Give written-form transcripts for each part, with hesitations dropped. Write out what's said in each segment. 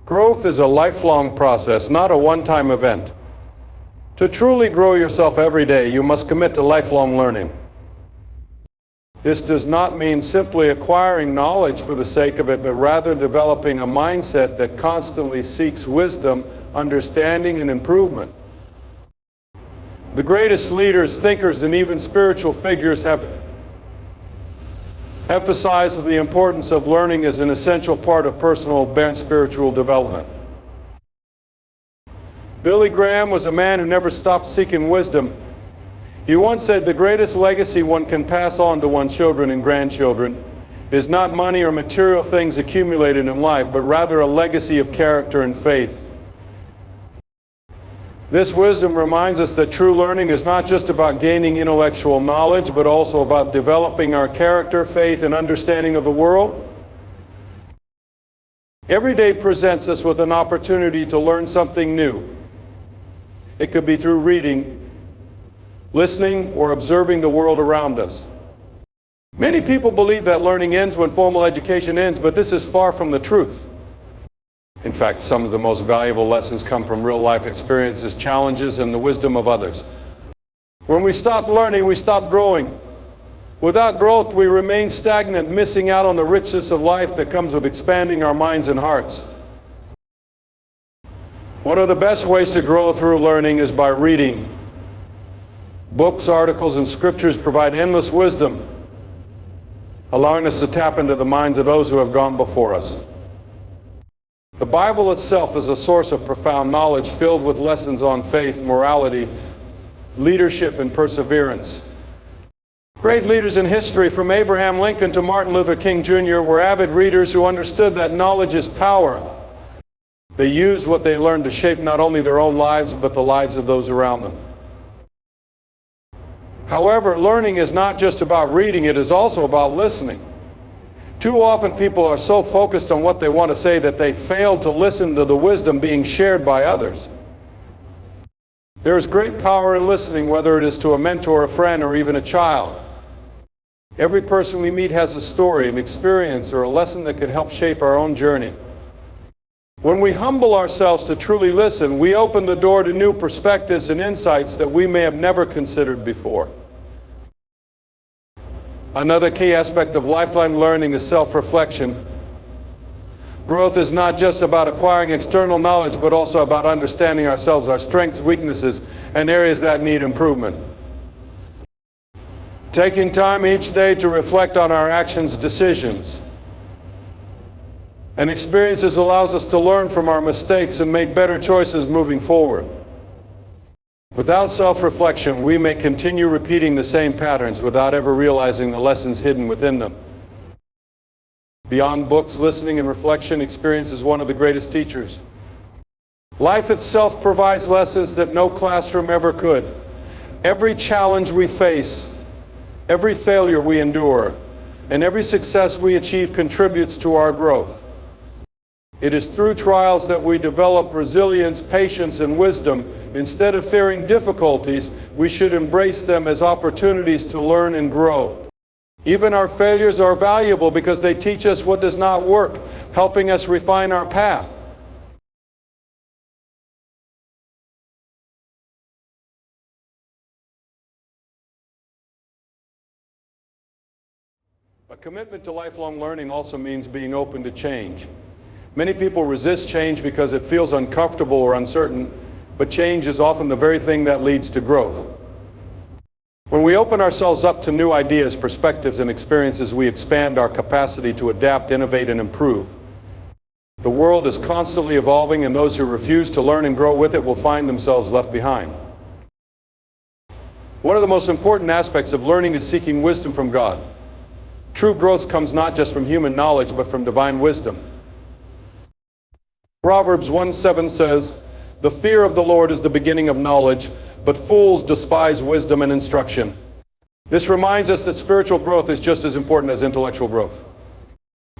Growth is a lifelong process, not a one-time event. To truly grow yourself every day, you must commit to lifelong learning. This does not mean simply acquiring knowledge for the sake of it, but rather developing a mindset that constantly seeks wisdom, understanding, and improvement. The greatest leaders, thinkers, and even spiritual figures have emphasized the importance of learning as an essential part of personal and spiritual development. Billy Graham was a man who never stopped seeking wisdom. He once said, "The greatest legacy one can pass on to one's children and grandchildren is not money or material things accumulated in life, but rather a legacy of character and faith." This wisdom reminds us that true learning is not just about gaining intellectual knowledge, but also about developing our character, faith, and understanding of the world. Every day presents us with an opportunity to learn something new. It could be through reading, listening, or observing the world around us. Many people believe that learning ends when formal education ends, but this is far from the truth. In fact, some of the most valuable lessons come from real-life experiences, challenges, and the wisdom of others. When we stop learning, we stop growing. Without growth, we remain stagnant, missing out on the richness of life that comes with expanding our minds and hearts. One of the best ways to grow through learning is by reading. Books, articles, and scriptures provide endless wisdom, allowing us to tap into the minds of those who have gone before us. The Bible itself is a source of profound knowledge filled with lessons on faith, morality, leadership, and perseverance. Great leaders in history, from Abraham Lincoln to Martin Luther King Jr., were avid readers who understood that knowledge is power. They used what they learned to shape not only their own lives, but the lives of those around them. However, learning is not just about reading, it is also about listening. Too often people are so focused on what they want to say that they fail to listen to the wisdom being shared by others. There is great power in listening, whether it is to a mentor, a friend, or even a child. Every person we meet has a story, an experience, or a lesson that could help shape our own journey. When we humble ourselves to truly listen, we open the door to new perspectives and insights that we may have never considered before. Another key aspect of lifelong learning is self-reflection. Growth is not just about acquiring external knowledge, but also about understanding ourselves, our strengths, weaknesses, and areas that need improvement. Taking time each day to reflect on our actions, decisions, and experiences allows us to learn from our mistakes and make better choices moving forward. Without self-reflection, we may continue repeating the same patterns without ever realizing the lessons hidden within them. Beyond books, listening and reflection, experience is one of the greatest teachers. Life itself provides lessons that no classroom ever could. Every challenge we face, every failure we endure, and every success we achieve contributes to our growth. It is through trials that we develop resilience, patience, and wisdom. Instead of fearing difficulties, we should embrace them as opportunities to learn and grow. Even our failures are valuable because they teach us what does not work, helping us refine our path. A commitment to lifelong learning also means being open to change. Many people resist change because it feels uncomfortable or uncertain, but change is often the very thing that leads to growth. When we open ourselves up to new ideas, perspectives, and experiences, we expand our capacity to adapt, innovate, and improve. The world is constantly evolving, and those who refuse to learn and grow with it will find themselves left behind. One of the most important aspects of learning is seeking wisdom from God. True growth comes not just from human knowledge, but from divine wisdom. Proverbs 1:7 says, "The fear of the Lord is the beginning of knowledge, but fools despise wisdom and instruction." This reminds us that spiritual growth is just as important as intellectual growth.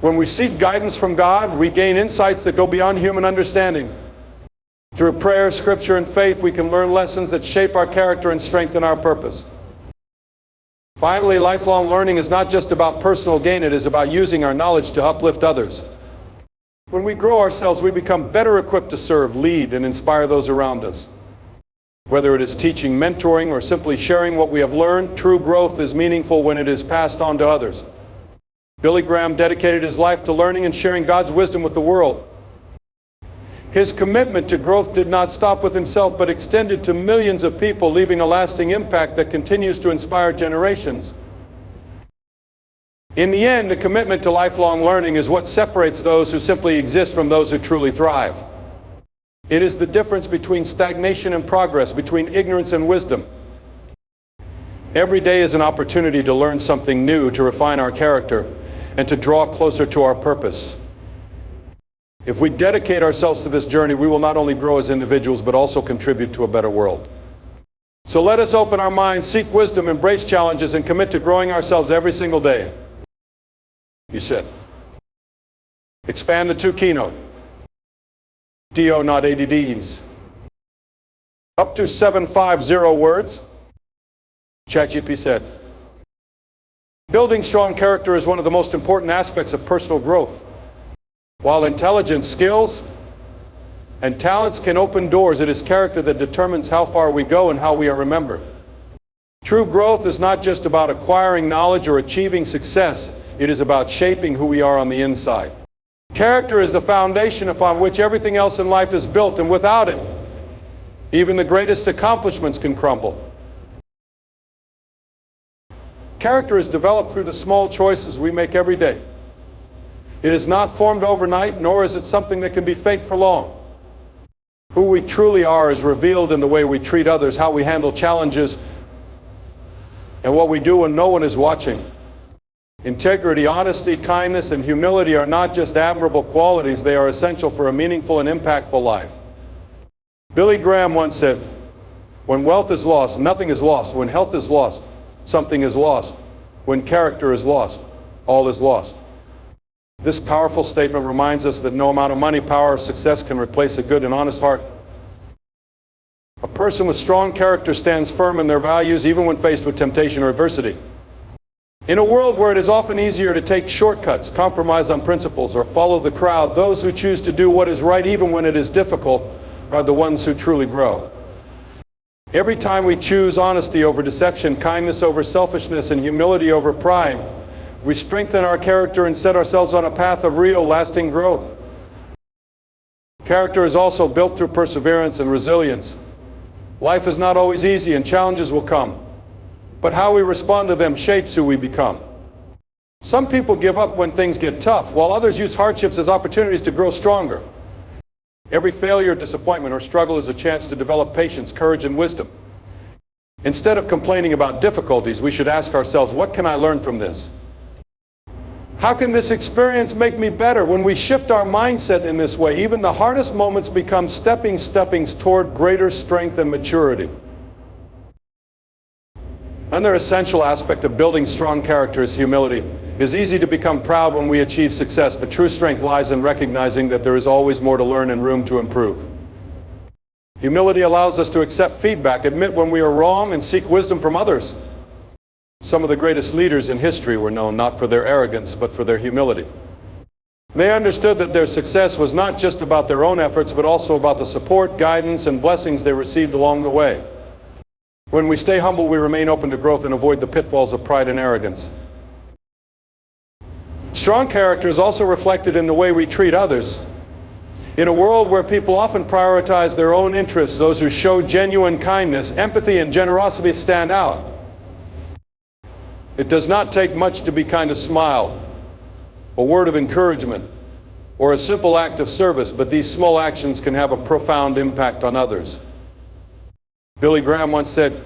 When we seek guidance from God, we gain insights that go beyond human understanding. Through prayer, scripture, and faith, we can learn lessons that shape our character and strengthen our purpose. Finally, lifelong learning is not just about personal gain, it is about using our knowledge to uplift others. When we grow ourselves, we become better equipped to serve, lead, and inspire those around us. Whether it is teaching, mentoring, or simply sharing what we have learned, true growth is meaningful when it is passed on to others. Billy Graham dedicated his life to learning and sharing God's wisdom with the world. His commitment to growth did not stop with himself, but extended to millions of people, leaving a lasting impact that continues to inspire generations. In the end, the commitment to lifelong learning is what separates those who simply exist from those who truly thrive. It is the difference between stagnation and progress, between ignorance and wisdom. Every day is an opportunity to learn something new, to refine our character, and to draw closer to our purpose. If we dedicate ourselves to this journey, we will not only grow as individuals, but also contribute to a better world. So let us open our minds, seek wisdom, embrace challenges, and commit to growing ourselves every single day. You sit. Expand the 2 keynote. DO, not ADDs. Up to 750 words. ChatGPT said. Building strong character is one of the most important aspects of personal growth. While intelligence, skills, and talents can open doors, it is character that determines how far we go and how we are remembered. True growth is not just about acquiring knowledge or achieving success. It is about shaping who we are on the inside. Character is the foundation upon which everything else in life is built, and without it, even the greatest accomplishments can crumble. Character is developed through the small choices we make every day. It is not formed overnight, nor is it something that can be faked for long. Who we truly are is revealed in the way we treat others, how we handle challenges, and what we do when no one is watching. Integrity, honesty, kindness, and humility are not just admirable qualities, they are essential for a meaningful and impactful life. Billy Graham once said, "When wealth is lost, nothing is lost. When health is lost, something is lost. When character is lost, all is lost." This powerful statement reminds us that no amount of money, power, or success can replace a good and honest heart. A person with strong character stands firm in their values even when faced with temptation or adversity. In a world where it is often easier to take shortcuts, compromise on principles, or follow the crowd, those who choose to do what is right even when it is difficult are the ones who truly grow. Every time we choose honesty over deception, kindness over selfishness, and humility over pride, we strengthen our character and set ourselves on a path of real, lasting growth. Character is also built through perseverance and resilience. Life is not always easy and challenges will come, but how we respond to them shapes who we become. Some people give up when things get tough, while others use hardships as opportunities to grow stronger. Every failure, disappointment, or struggle is a chance to develop patience, courage, and wisdom. Instead of complaining about difficulties, we should ask ourselves, what can I learn from this? How can this experience make me better? When we shift our mindset in this way, even the hardest moments become stepping stones toward greater strength and maturity. Another essential aspect of building strong character is humility. It is easy to become proud when we achieve success, but true strength lies in recognizing that there is always more to learn and room to improve. Humility allows us to accept feedback, admit when we are wrong, and seek wisdom from others. Some of the greatest leaders in history were known not for their arrogance, but for their humility. They understood that their success was not just about their own efforts, but also about the support, guidance, and blessings they received along the way. When we stay humble, we remain open to growth and avoid the pitfalls of pride and arrogance. Strong character is also reflected in the way we treat others. In a world where people often prioritize their own interests, those who show genuine kindness, empathy, and generosity stand out. It does not take much to be kind, a smile, a word of encouragement, or a simple act of service, but these small actions can have a profound impact on others. Billy Graham once said,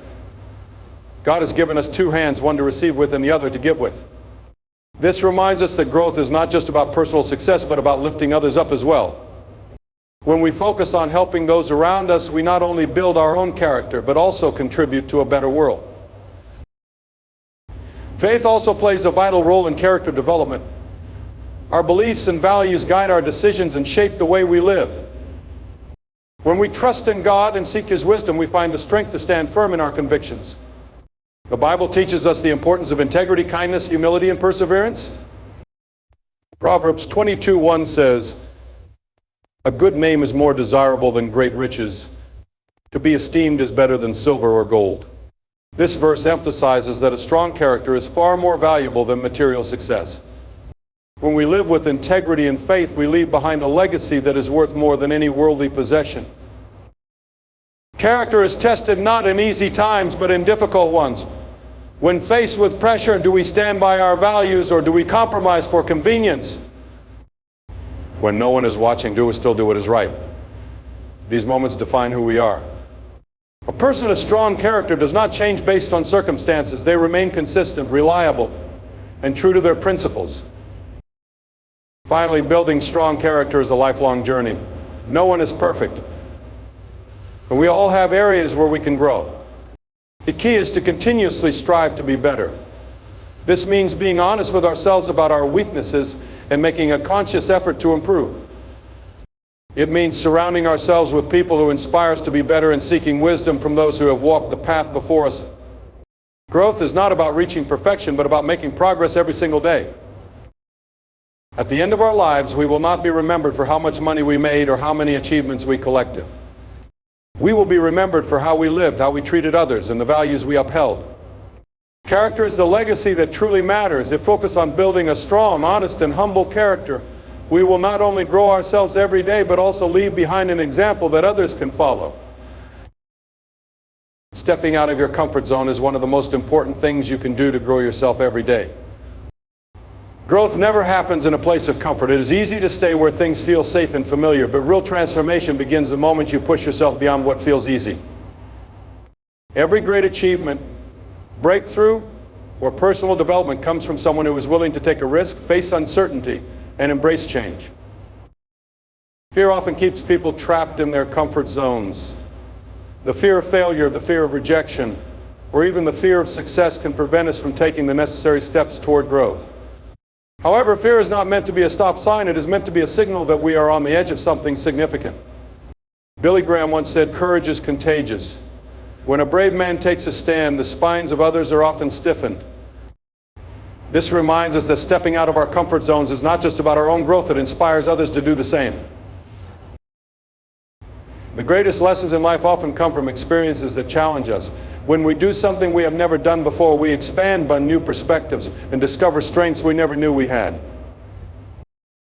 "God has given us 2 hands, one to receive with and the other to give with." This reminds us that growth is not just about personal success, but about lifting others up as well. When we focus on helping those around us, we not only build our own character, but also contribute to a better world. Faith also plays a vital role in character development. Our beliefs and values guide our decisions and shape the way we live. When we trust in God and seek His wisdom, we find the strength to stand firm in our convictions. The Bible teaches us the importance of integrity, kindness, humility, and perseverance. Proverbs 22:1 says, A good name is more desirable than great riches. To be esteemed is better than silver or gold. This verse emphasizes that a strong character is far more valuable than material success. When we live with integrity and faith, we leave behind a legacy that is worth more than any worldly possession. Character is tested not in easy times, but in difficult ones. When faced with pressure, do we stand by our values or do we compromise for convenience? When no one is watching, do we still do what is right? These moments define who we are. A person of strong character does not change based on circumstances. They remain consistent, reliable, and true to their principles. Finally, building strong character is a lifelong journey. No one is perfect, but we all have areas where we can grow. The key is to continuously strive to be better. This means being honest with ourselves about our weaknesses and making a conscious effort to improve. It means surrounding ourselves with people who inspire us to be better and seeking wisdom from those who have walked the path before us. Growth is not about reaching perfection, but about making progress every single day. At the end of our lives, we will not be remembered for how much money we made or how many achievements we collected. We will be remembered for how we lived, how we treated others, and the values we upheld. Character is the legacy that truly matters. If focused on building a strong, honest, and humble character, we will not only grow ourselves every day, but also leave behind an example that others can follow. Stepping out of your comfort zone is one of the most important things you can do to grow yourself every day. Growth never happens in a place of comfort. It is easy to stay where things feel safe and familiar, but real transformation begins the moment you push yourself beyond what feels easy. Every great achievement, breakthrough, or personal development comes from someone who is willing to take a risk, face uncertainty, and embrace change. Fear often keeps people trapped in their comfort zones. The fear of failure, the fear of rejection, or even the fear of success can prevent us from taking the necessary steps toward growth. However, fear is not meant to be a stop sign. It is meant to be a signal that we are on the edge of something significant. Billy Graham once said, "Courage is contagious. When a brave man takes a stand, the spines of others are often stiffened." This reminds us that stepping out of our comfort zones is not just about our own growth, it inspires others to do the same. The greatest lessons in life often come from experiences that challenge us. When we do something we have never done before, we expand on new perspectives and discover strengths we never knew we had.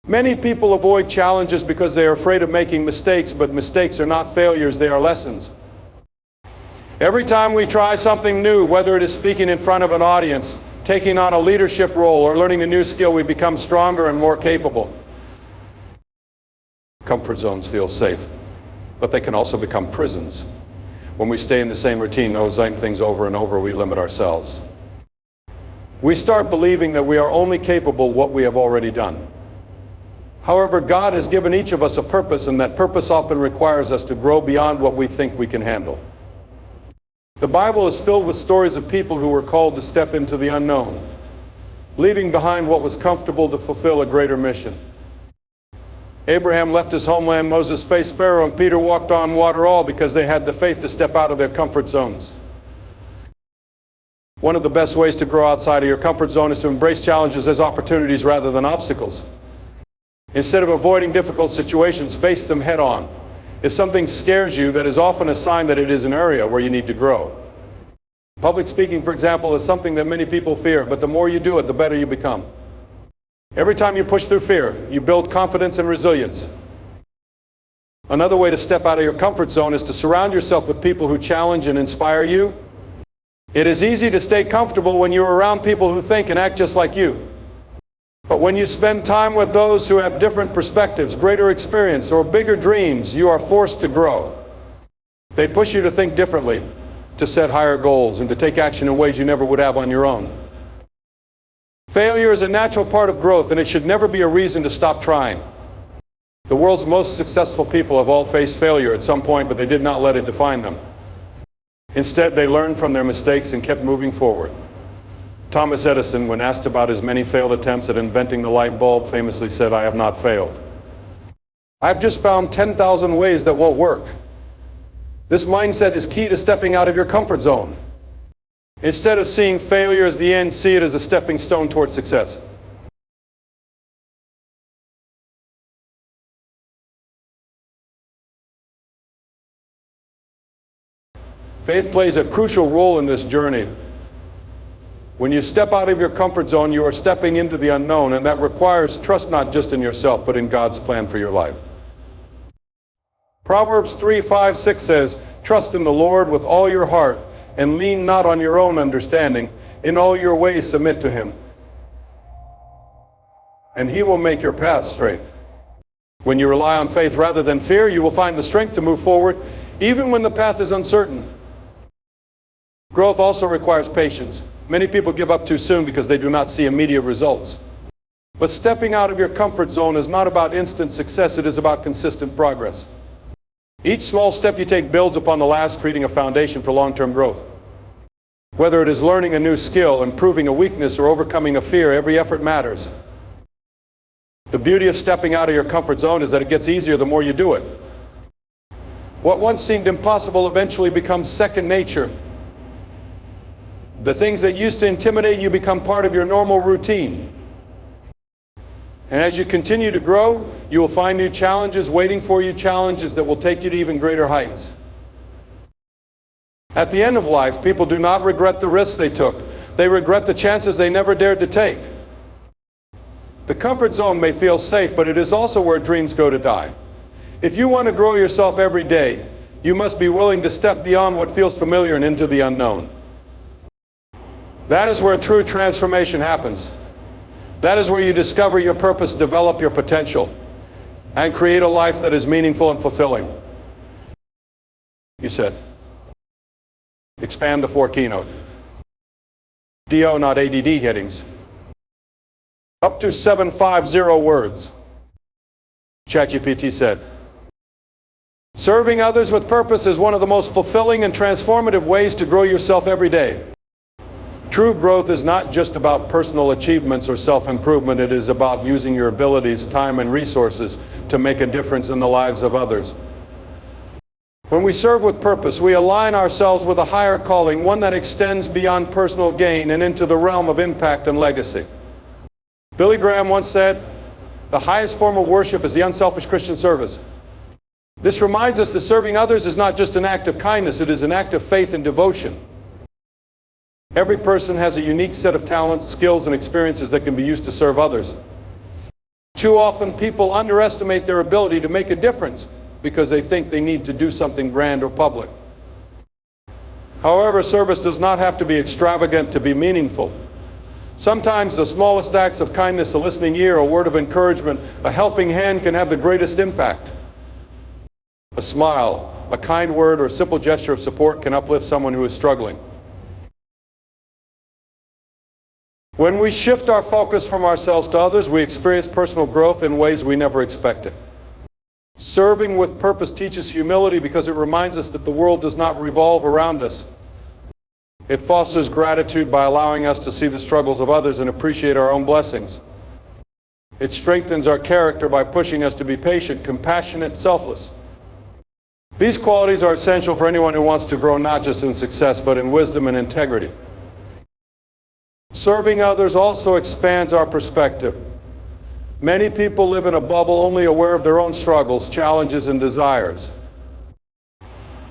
Many people avoid challenges because they are afraid of making mistakes, but mistakes are not failures, they are lessons. Every time we try something new, whether it is speaking in front of an audience, taking on a leadership role, or learning a new skill, we become stronger and more capable. Comfort zones feel safe, but they can also become prisons. When we stay in the same routine, those same things over and over, we limit ourselves. We start believing that we are only capable of what we have already done. However, God has given each of us a purpose, and that purpose often requires us to grow beyond what we think we can handle. The Bible is filled with stories of people who were called to step into the unknown, leaving behind what was comfortable to fulfill a greater mission. Abraham left his homeland, Moses faced Pharaoh, and Peter walked on water, all because they had the faith to step out of their comfort zones. One of the best ways to grow outside of your comfort zone is to embrace challenges as opportunities rather than obstacles. Instead of avoiding difficult situations, face them head on. If something scares you, that is often a sign that it is an area where you need to grow. Public speaking, for example, is something that many people fear, but the more you do it, the better you become. Every time you push through fear, you build confidence and resilience. Another way to step out of your comfort zone is to surround yourself with people who challenge and inspire you. It is easy to stay comfortable when you're around people who think and act just like you. But when you spend time with those who have different perspectives, greater experience, or bigger dreams, you are forced to grow. They push you to think differently, to set higher goals, and to take action in ways you never would have on your own. Failure is a natural part of growth, and it should never be a reason to stop trying. The world's most successful people have all faced failure at some point, but they did not let it define them. Instead, they learned from their mistakes and kept moving forward. Thomas Edison, when asked about his many failed attempts at inventing the light bulb, famously said, "I have not failed. I've just found 10,000 ways that won't work." This mindset is key to stepping out of your comfort zone. Instead of seeing failure as the end, see it as a stepping stone toward success. Faith plays a crucial role in this journey. When you step out of your comfort zone, you are stepping into the unknown, and that requires trust not just in yourself, but in God's plan for your life. Proverbs 3:5-6 says, "Trust in the Lord with all your heart, and lean not on your own understanding. In all your ways submit to him, and he will make your path straight." When you rely on faith rather than fear, you will find the strength to move forward, even when the path is uncertain. Growth also requires patience. Many people give up too soon because they do not see immediate results. But stepping out of your comfort zone is not about instant success, it is about consistent progress. Each small step you take builds upon the last, creating a foundation for long-term growth. Whether it is learning a new skill, improving a weakness, or overcoming a fear, every effort matters. The beauty of stepping out of your comfort zone is that it gets easier the more you do it. What once seemed impossible eventually becomes second nature. The things that used to intimidate you become part of your normal routine. And as you continue to grow, you will find new challenges waiting for you, challenges that will take you to even greater heights. At the end of life, people do not regret the risks they took. They regret the chances they never dared to take. The comfort zone may feel safe, but it is also where dreams go to die. If you want to grow yourself every day, you must be willing to step beyond what feels familiar and into the unknown. That is where true transformation happens. That is where you discover your purpose, develop your potential, and create a life that is meaningful and fulfilling. You said, expand the 4 keynote. DO, not ADD headings. Up to 750 words. ChatGPT said. Serving others with purpose is one of the most fulfilling and transformative ways to grow yourself every day. True growth is not just about personal achievements or self-improvement. It is about using your abilities, time, and resources to make a difference in the lives of others. When we serve with purpose, we align ourselves with a higher calling, one that extends beyond personal gain and into the realm of impact and legacy. Billy Graham once said, "The highest form of worship is the unselfish Christian service." This reminds us that serving others is not just an act of kindness, it is an act of faith and devotion. Every person has a unique set of talents, skills, and experiences that can be used to serve others. Too often, people underestimate their ability to make a difference because they think they need to do something grand or public. However, service does not have to be extravagant to be meaningful. Sometimes the smallest acts of kindness, a listening ear, a word of encouragement, a helping hand can have the greatest impact. A smile, a kind word, or a simple gesture of support can uplift someone who is struggling. When we shift our focus from ourselves to others, we experience personal growth in ways we never expected. Serving with purpose teaches humility because it reminds us that the world does not revolve around us. It fosters gratitude by allowing us to see the struggles of others and appreciate our own blessings. It strengthens our character by pushing us to be patient, compassionate, selfless. These qualities are essential for anyone who wants to grow not just in success, but in wisdom and integrity. Serving others also expands our perspective. Many people live in a bubble only aware of their own struggles, challenges, and desires.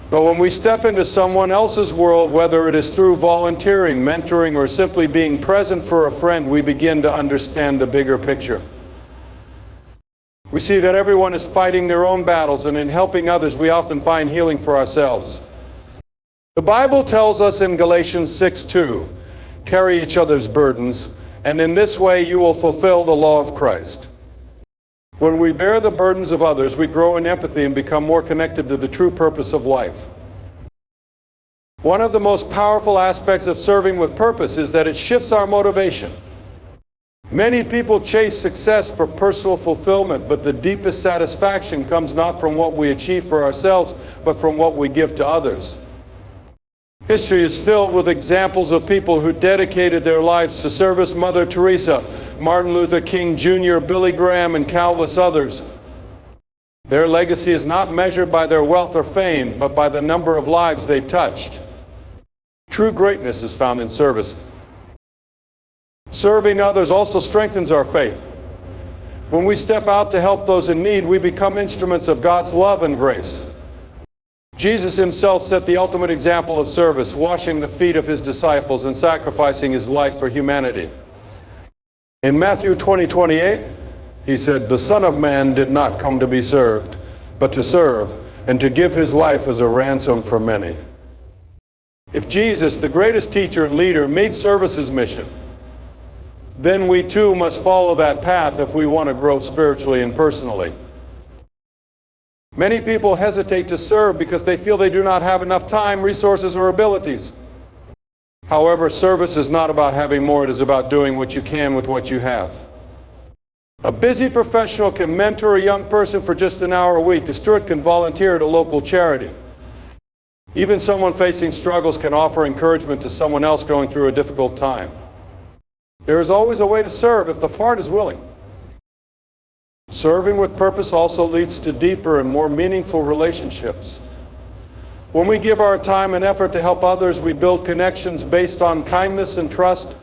But when we step into someone else's world, whether it is through volunteering, mentoring, or simply being present for a friend, we begin to understand the bigger picture. We see that everyone is fighting their own battles, and in helping others, we often find healing for ourselves. The Bible tells us in Galatians 6:2, "Carry each other's burdens, and in this way you will fulfill the law of Christ." When we bear the burdens of others, we grow in empathy and become more connected to the true purpose of life. One of the most powerful aspects of serving with purpose is that it shifts our motivation. Many people chase success for personal fulfillment, but the deepest satisfaction comes not from what we achieve for ourselves, but from what we give to others. History is filled with examples of people who dedicated their lives to service. Mother Teresa, Martin Luther King Jr., Billy Graham, and countless others. Their legacy is not measured by their wealth or fame, but by the number of lives they touched. True greatness is found in service. Serving others also strengthens our faith. When we step out to help those in need, we become instruments of God's love and grace. Jesus himself set the ultimate example of service, washing the feet of his disciples and sacrificing his life for humanity. In Matthew 20:28, he said, "The Son of Man did not come to be served, but to serve, and to give his life as a ransom for many." If Jesus, the greatest teacher and leader, made service his mission, then we too must follow that path if we want to grow spiritually and personally. Many people hesitate to serve because they feel they do not have enough time, resources, or abilities. However, service is not about having more, it is about doing what you can with what you have. A busy professional can mentor a young person for just an hour a week. A steward can volunteer at a local charity. Even someone facing struggles can offer encouragement to someone else going through a difficult time. There is always a way to serve if the heart is willing. Serving with purpose also leads to deeper and more meaningful relationships. When we give our time and effort to help others, we build connections based on kindness and trust.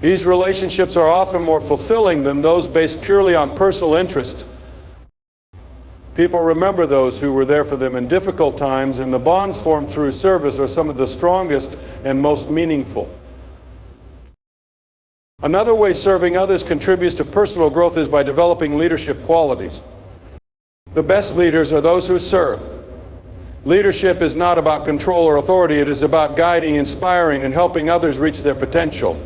These relationships are often more fulfilling than those based purely on personal interest. People remember those who were there for them in difficult times, and the bonds formed through service are some of the strongest and most meaningful. Another way serving others contributes to personal growth is by developing leadership qualities. The best leaders are those who serve. Leadership is not about control or authority, it is about guiding, inspiring, and helping others reach their potential.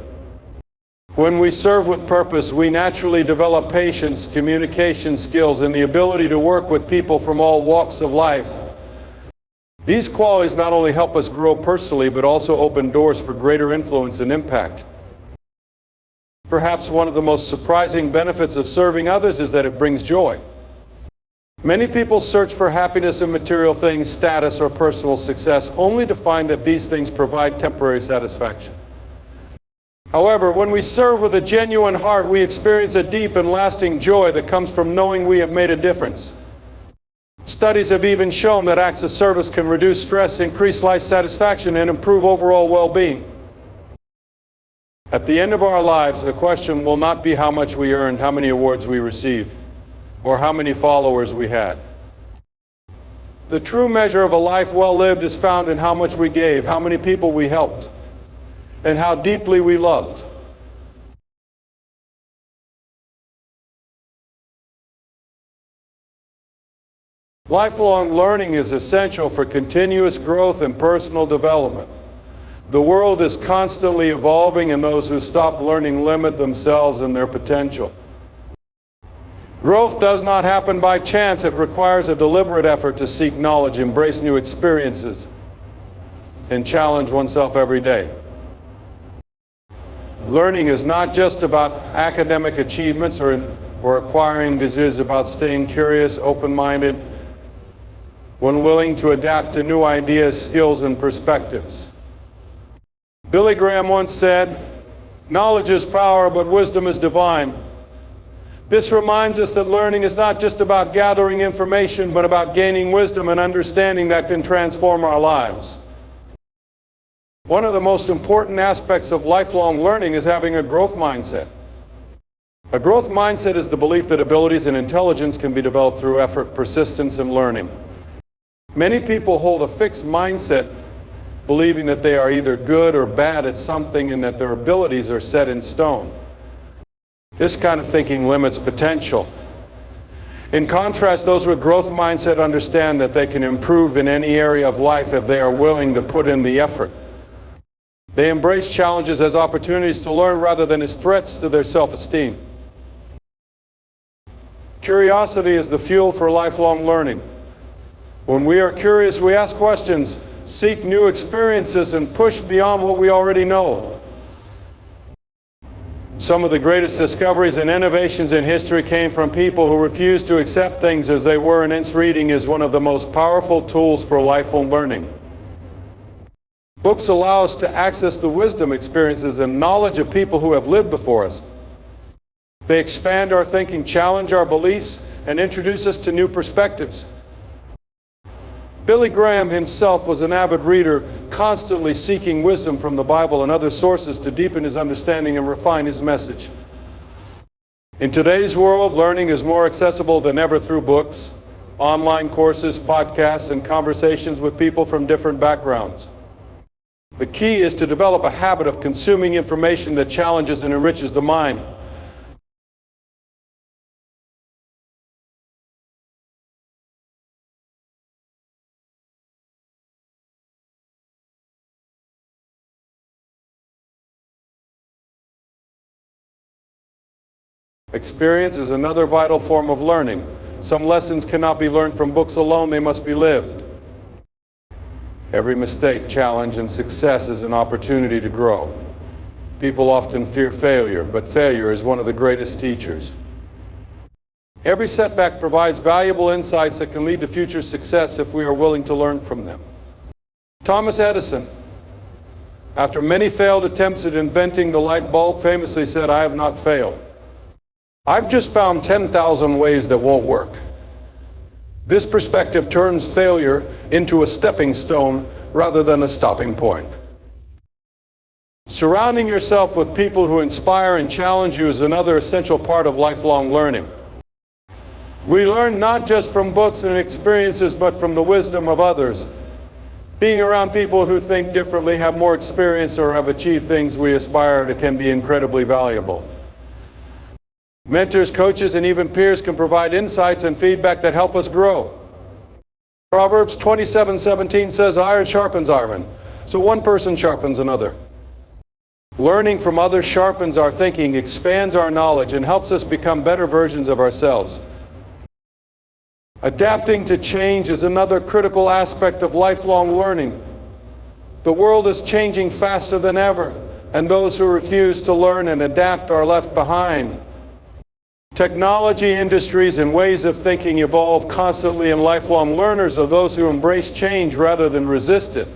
When we serve with purpose, we naturally develop patience, communication skills, and the ability to work with people from all walks of life. These qualities not only help us grow personally, but also open doors for greater influence and impact. Perhaps one of the most surprising benefits of serving others is that it brings joy. Many people search for happiness in material things, status, or personal success, only to find that these things provide temporary satisfaction. However, when we serve with a genuine heart, we experience a deep and lasting joy that comes from knowing we have made a difference. Studies have even shown that acts of service can reduce stress, increase life satisfaction, and improve overall well-being. At the end of our lives, the question will not be how much we earned, how many awards we received, or how many followers we had. The true measure of a life well lived is found in how much we gave, how many people we helped, and how deeply we loved. Lifelong learning is essential for continuous growth and personal development. The world is constantly evolving, and those who stop learning limit themselves and their potential. Growth does not happen by chance. It requires a deliberate effort to seek knowledge, embrace new experiences, and challenge oneself every day. Learning is not just about academic achievements or acquiring. It is about staying curious, open-minded, when willing to adapt to new ideas, skills, and perspectives. Billy Graham once said, "Knowledge is power, but wisdom is divine." This reminds us that learning is not just about gathering information, but about gaining wisdom and understanding that can transform our lives. One of the most important aspects of lifelong learning is having a growth mindset. A growth mindset is the belief that abilities and intelligence can be developed through effort, persistence, and learning. Many people hold a fixed mindset, believing that they are either good or bad at something and that their abilities are set in stone. This kind of thinking limits potential. In contrast, those with growth mindset understand that they can improve in any area of life if they are willing to put in the effort. They embrace challenges as opportunities to learn rather than as threats to their self-esteem. Curiosity is the fuel for lifelong learning. When we are curious, we ask questions, seek new experiences, and push beyond what we already know. Some of the greatest discoveries and innovations in history came from people who refused to accept things as they were, and hence reading is one of the most powerful tools for lifelong learning. Books allow us to access the wisdom, experiences, and knowledge of people who have lived before us. They expand our thinking, challenge our beliefs, and introduce us to new perspectives. Billy Graham himself was an avid reader, constantly seeking wisdom from the Bible and other sources to deepen his understanding and refine his message. In today's world, learning is more accessible than ever through books, online courses, podcasts, and conversations with people from different backgrounds. The key is to develop a habit of consuming information that challenges and enriches the mind. Experience is another vital form of learning. Some lessons cannot be learned from books alone, they must be lived. Every mistake, challenge, and success is an opportunity to grow. People often fear failure, but failure is one of the greatest teachers. Every setback provides valuable insights that can lead to future success if we are willing to learn from them. Thomas Edison, after many failed attempts at inventing the light bulb, famously said, "I have not failed. I've just found 10,000 ways that won't work." This perspective turns failure into a stepping stone rather than a stopping point. Surrounding yourself with people who inspire and challenge you is another essential part of lifelong learning. We learn not just from books and experiences, but from the wisdom of others. Being around people who think differently, have more experience, or have achieved things we aspire to can be incredibly valuable. Mentors, coaches, and even peers can provide insights and feedback that help us grow. Proverbs 27:17 says, "Iron sharpens iron, so one person sharpens another." Learning from others sharpens our thinking, expands our knowledge, and helps us become better versions of ourselves. Adapting to change is another critical aspect of lifelong learning. The world is changing faster than ever, and those who refuse to learn and adapt are left behind. Technology, industries, and ways of thinking evolve constantly, and lifelong learners are those who embrace change rather than resist it.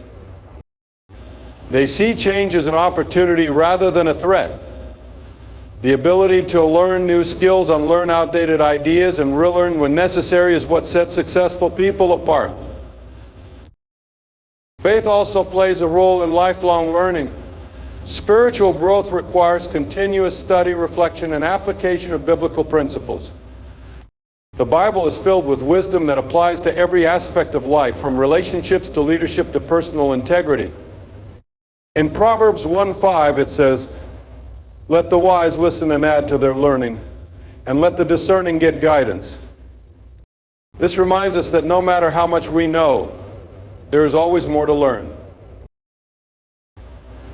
They see change as an opportunity rather than a threat. The ability to learn new skills, unlearn outdated ideas, and relearn when necessary is what sets successful people apart. Faith also plays a role in lifelong learning. Spiritual growth requires continuous study, reflection, and application of biblical principles. The Bible is filled with wisdom that applies to every aspect of life, from relationships to leadership to personal integrity. In Proverbs 1:5 it says, "Let the wise listen and add to their learning, and let the discerning get guidance." This reminds us that no matter how much we know, there is always more to learn.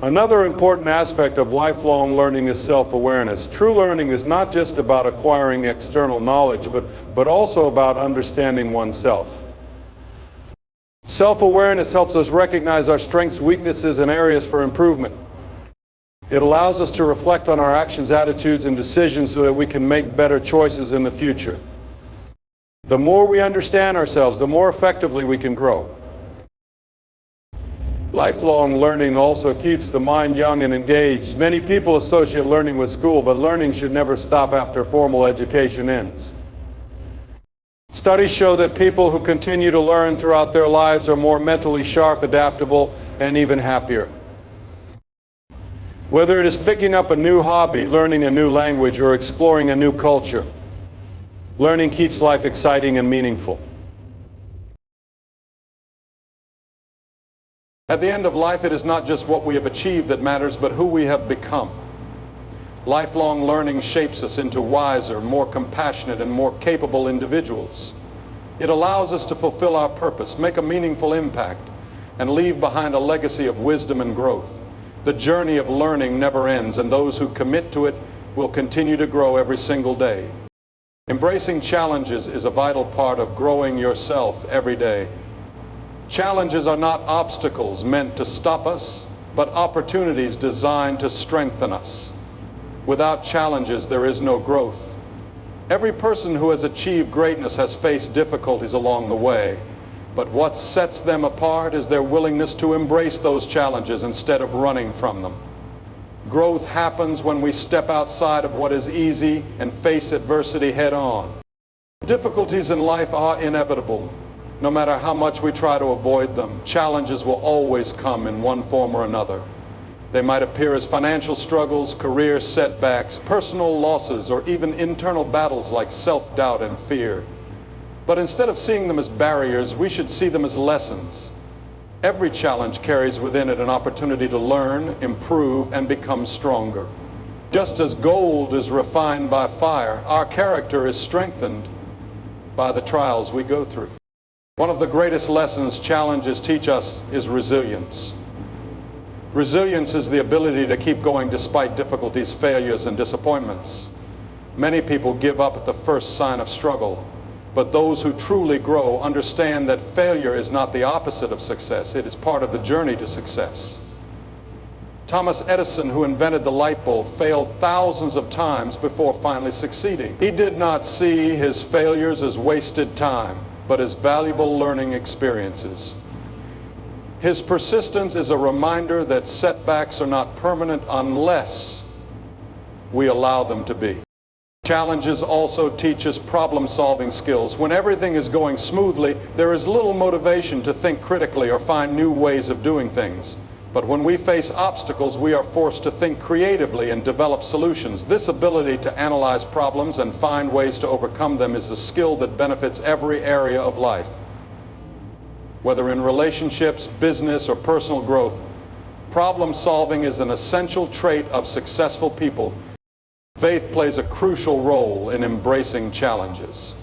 Another important aspect of lifelong learning is self-awareness. True learning is not just about acquiring external knowledge, but also about understanding oneself. Self-awareness helps us recognize our strengths, weaknesses, and areas for improvement. It allows us to reflect on our actions, attitudes, and decisions so that we can make better choices in the future. The more we understand ourselves, the more effectively we can grow. Lifelong learning also keeps the mind young and engaged. Many people associate learning with school, but learning should never stop after formal education ends. Studies show that people who continue to learn throughout their lives are more mentally sharp, adaptable, and even happier. Whether it is picking up a new hobby, learning a new language, or exploring a new culture, learning keeps life exciting and meaningful. At the end of life, it is not just what we have achieved that matters, but who we have become. Lifelong learning shapes us into wiser, more compassionate, and more capable individuals. It allows us to fulfill our purpose, make a meaningful impact, and leave behind a legacy of wisdom and growth. The journey of learning never ends, and those who commit to it will continue to grow every single day. Embracing challenges is a vital part of growing yourself every day. Challenges are not obstacles meant to stop us, but opportunities designed to strengthen us. Without challenges, there is no growth. Every person who has achieved greatness has faced difficulties along the way, but what sets them apart is their willingness to embrace those challenges instead of running from them. Growth happens when we step outside of what is easy and face adversity head on. Difficulties in life are inevitable. No matter how much we try to avoid them, challenges will always come in one form or another. They might appear as financial struggles, career setbacks, personal losses, or even internal battles like self-doubt and fear. But instead of seeing them as barriers, we should see them as lessons. Every challenge carries within it an opportunity to learn, improve, and become stronger. Just as gold is refined by fire, our character is strengthened by the trials we go through. One of the greatest lessons challenges teach us is resilience. Resilience is the ability to keep going despite difficulties, failures, and disappointments. Many people give up at the first sign of struggle, but those who truly grow understand that failure is not the opposite of success. It is part of the journey to success. Thomas Edison, who invented the light bulb, failed thousands of times before finally succeeding. He did not see his failures as wasted time, but as valuable learning experiences. His persistence is a reminder that setbacks are not permanent unless we allow them to be. Challenges also teach us problem-solving skills. When everything is going smoothly, there is little motivation to think critically or find new ways of doing things. But when we face obstacles, we are forced to think creatively and develop solutions. This ability to analyze problems and find ways to overcome them is a skill that benefits every area of life. Whether in relationships, business, or personal growth, problem solving is an essential trait of successful people. Faith plays a crucial role in embracing challenges.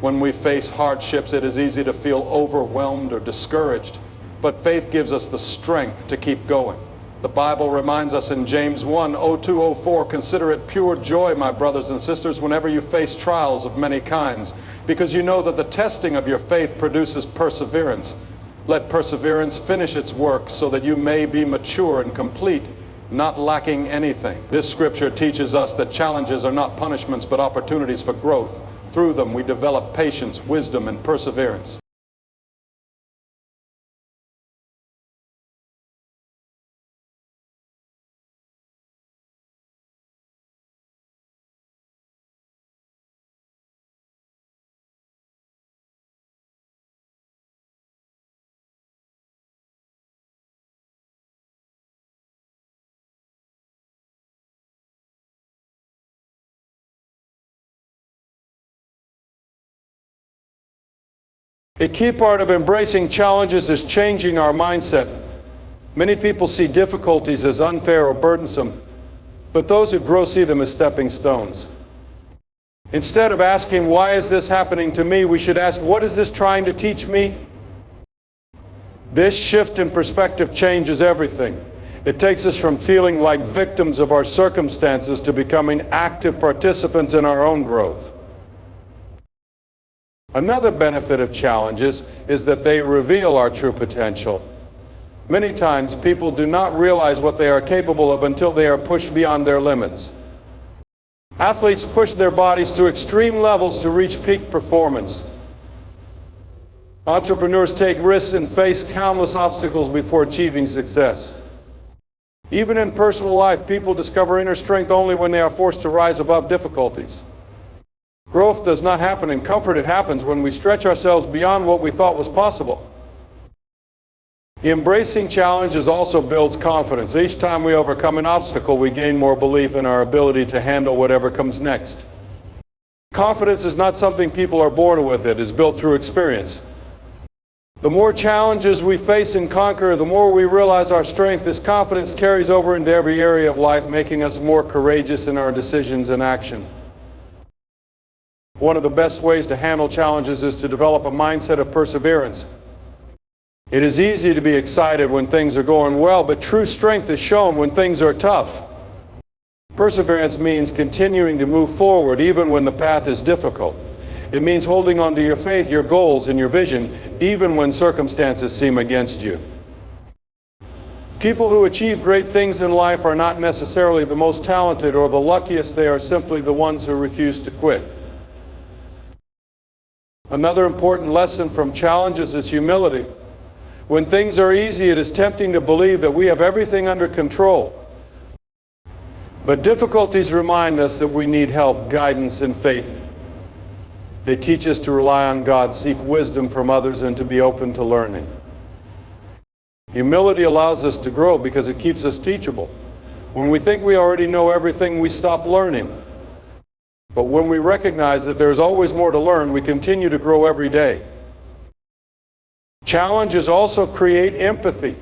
When we face hardships, it is easy to feel overwhelmed or discouraged, but faith gives us the strength to keep going. The Bible reminds us in James 1:02-04, "Consider it pure joy, my brothers and sisters, whenever you face trials of many kinds, because you know that the testing of your faith produces perseverance. Let perseverance finish its work so that you may be mature and complete, not lacking anything." This scripture teaches us that challenges are not punishments but opportunities for growth. Through them we develop patience, wisdom, and perseverance. A key part of embracing challenges is changing our mindset. Many people see difficulties as unfair or burdensome, but those who grow see them as stepping stones. Instead of asking, "Why is this happening to me?" we should ask, "What is this trying to teach me?" This shift in perspective changes everything. It takes us from feeling like victims of our circumstances to becoming active participants in our own growth. Another benefit of challenges is that they reveal our true potential. Many times people do not realize what they are capable of until they are pushed beyond their limits. Athletes push their bodies to extreme levels to reach peak performance. Entrepreneurs take risks and face countless obstacles before achieving success. Even in personal life, people discover inner strength only when they are forced to rise above difficulties. Growth does not happen in comfort. It happens when we stretch ourselves beyond what we thought was possible. Embracing challenges also builds confidence. Each time we overcome an obstacle, we gain more belief in our ability to handle whatever comes next. Confidence is not something people are born with. It is built through experience. The more challenges we face and conquer, the more we realize our strength. This confidence carries over into every area of life, making us more courageous in our decisions and action. One of the best ways to handle challenges is to develop a mindset of perseverance. It is easy to be excited when things are going well, but true strength is shown when things are tough. Perseverance means continuing to move forward even when the path is difficult. It means holding on to your faith, your goals, and your vision, even when circumstances seem against you. People who achieve great things in life are not necessarily the most talented or the luckiest. They are simply the ones who refuse to quit. Another important lesson from challenges is humility. When things are easy, it is tempting to believe that we have everything under control. But difficulties remind us that we need help, guidance, and faith. They teach us to rely on God, seek wisdom from others, and to be open to learning. Humility allows us to grow because it keeps us teachable. When we think we already know everything, we stop learning. But when we recognize that there's always more to learn, we continue to grow every day. Challenges also create empathy.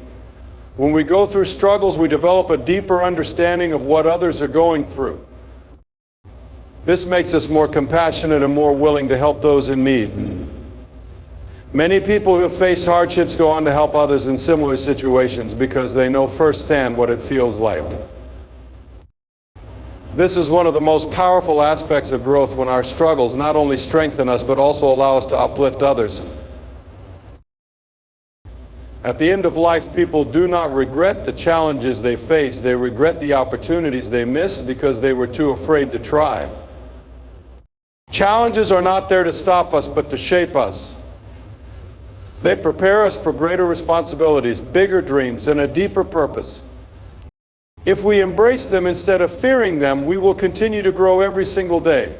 When we go through struggles, we develop a deeper understanding of what others are going through. This makes us more compassionate and more willing to help those in need. Many people who have faced hardships go on to help others in similar situations because they know firsthand what it feels like. This is one of the most powerful aspects of growth, when our struggles not only strengthen us but also allow us to uplift others. At the end of life, people do not regret the challenges they faced. They regret the opportunities they missed because they were too afraid to try. Challenges are not there to stop us, but to shape us. They prepare us for greater responsibilities, bigger dreams, and a deeper purpose. If we embrace them instead of fearing them, we will continue to grow every single day.